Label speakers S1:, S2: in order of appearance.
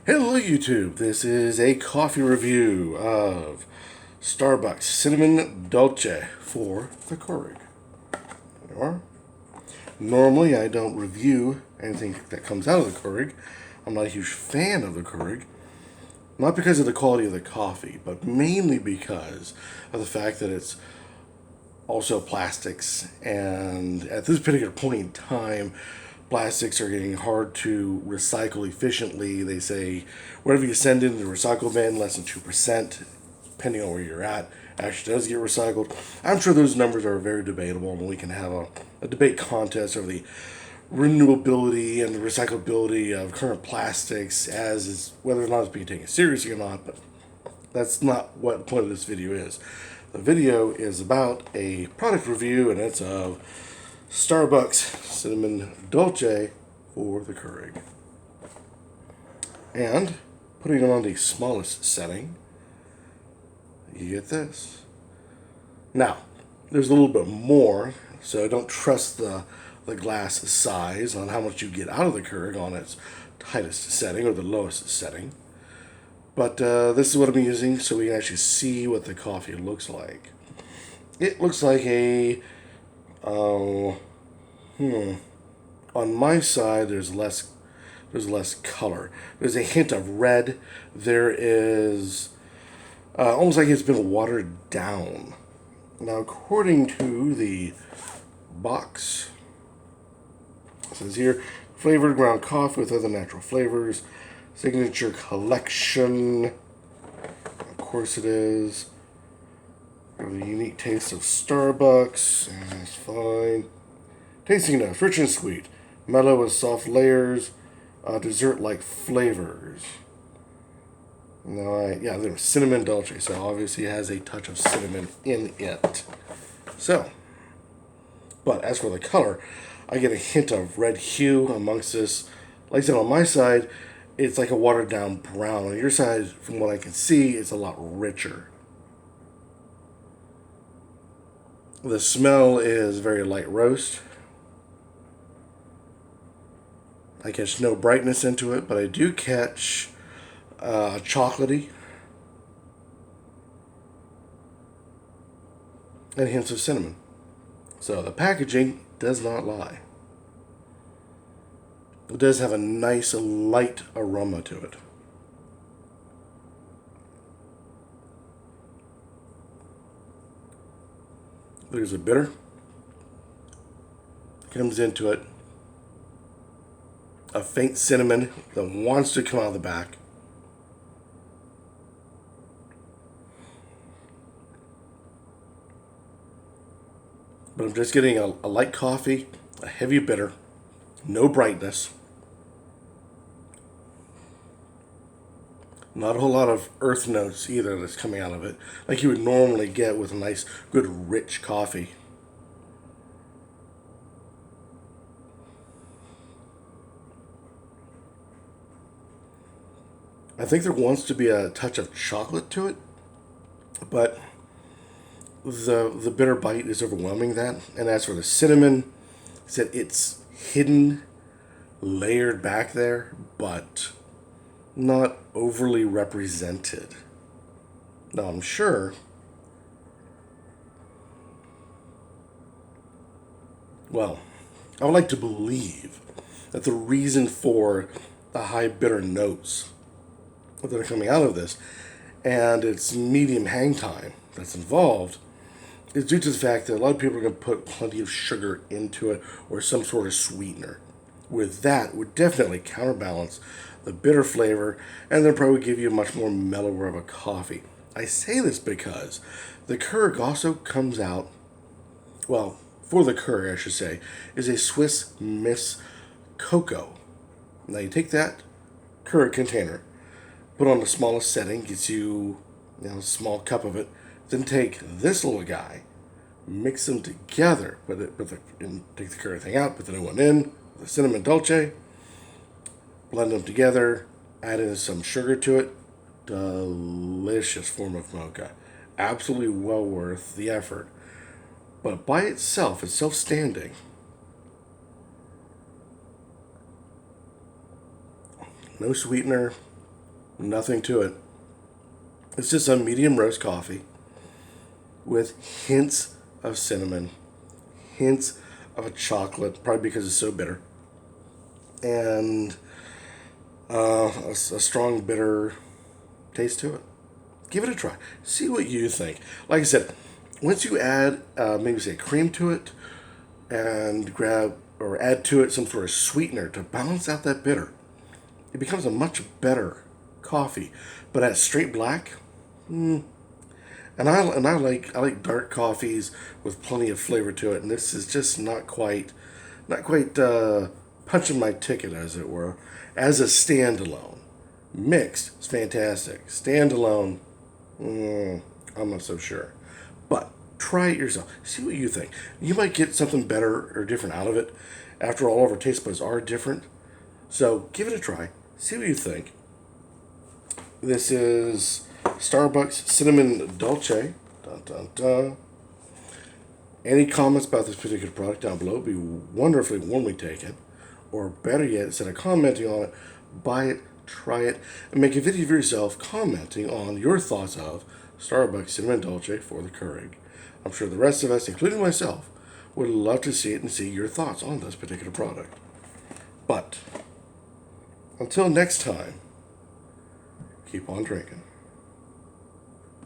S1: Hello YouTube, this is a coffee review of Starbucks Cinnamon Dolce for the Keurig. There you are. Normally I don't review anything that comes out of the Keurig. I'm not a huge fan of the Keurig. Not because of the quality of the coffee, but mainly because of the fact that it's also plastics, and at this particular point in time, plastics are getting hard to recycle efficiently. They say whatever you send into the recycle bin, less than 2%, depending on where you're at, actually does get recycled. I'm sure those numbers are very debatable, and we can have a debate contest over the renewability and the recyclability of current plastics, as is whether or not it's being taken seriously or not. But that's not what the point of this video is. The video is about a product review, and it's of Starbucks Cinnamon Dolce for the Keurig. And putting it on the smallest setting, you get this. Now, there's a little bit more, so don't trust the glass size on how much you get out of the Keurig on its tightest setting or the lowest setting. But this is what I'm using so we can actually see what the coffee looks like. It looks like a, on my side there's less color. There's a hint of red. There is almost like it's been watered down. Now, according to the box, it says here, flavored ground coffee with other natural flavors, signature collection. Of course it is. The unique taste of Starbucks. That's fine. Tasting notes, rich and sweet, mellow with soft layers, dessert-like flavors. Now, there's cinnamon dolce, so obviously it has a touch of cinnamon in it. So, but as for the color, I get a hint of red hue amongst this. Like I said, on my side, it's like a watered down brown. On your side, from what I can see, it's a lot richer. The smell is very light roast. I catch no brightness into it, but I do catch chocolatey and hints of cinnamon. So the packaging does not lie. It does have a nice light aroma to it. There's a bitter. Comes into it. A faint cinnamon that wants to come out of the back. But I'm just getting a light coffee, a heavy bitter, no brightness. Not a whole lot of earth notes either that's coming out of it, like you would normally get with a nice, good, rich coffee. I think there wants to be a touch of chocolate to it, but the bitter bite is overwhelming that. And as for the cinnamon, it's hidden, layered back there, but not overly represented. Now, I'm sure, well, I would like to believe that the reason for the high bitter notes that are coming out of this and its medium hang time that's involved is due to the fact that a lot of people are going to put plenty of sugar into it or some sort of sweetener. With that, would definitely counterbalance the bitter flavor and then probably give you a much more mellower of a coffee. I say this because the Keurig also comes out, well, for the Keurig, I should say, is a Swiss Miss Cocoa. Now you take that Keurig container, put on the smallest setting, gets you, a small cup of it. Then take this little guy, mix them together, take the Keurig thing out, put the new one in, the cinnamon dolce, blend them together, add in some sugar to it. Delicious form of mocha. Absolutely well worth the effort. But by itself, it's self-standing. No sweetener, Nothing to it. It's just a medium roast coffee with hints of cinnamon, hints of a chocolate, probably because it's so bitter, and a strong bitter taste to it. Give it a try. See what you think. Like I said, once you add maybe say cream to it and grab or add to it some sort of sweetener to balance out that bitter, it becomes a much better coffee. But at straight black, and I like dark coffees with plenty of flavor to it, and this is just not quite punching my ticket, as it were, as a standalone. Mixed is fantastic. Standalone, I'm not so sure. But try it yourself. See what you think. You might get something better or different out of it. After all of our taste buds are different. So give it a try. See what you think. This is Starbucks Cinnamon Dolce. Dun, dun, dun. Any comments about this particular product down below would be wonderfully warmly taken. Or better yet, instead of commenting on it, buy it, try it, and make a video of yourself commenting on your thoughts of Starbucks Cinnamon Dolce for the Keurig. I'm sure the rest of us, including myself, would love to see it and see your thoughts on this particular product. But until next time, keep on drinking.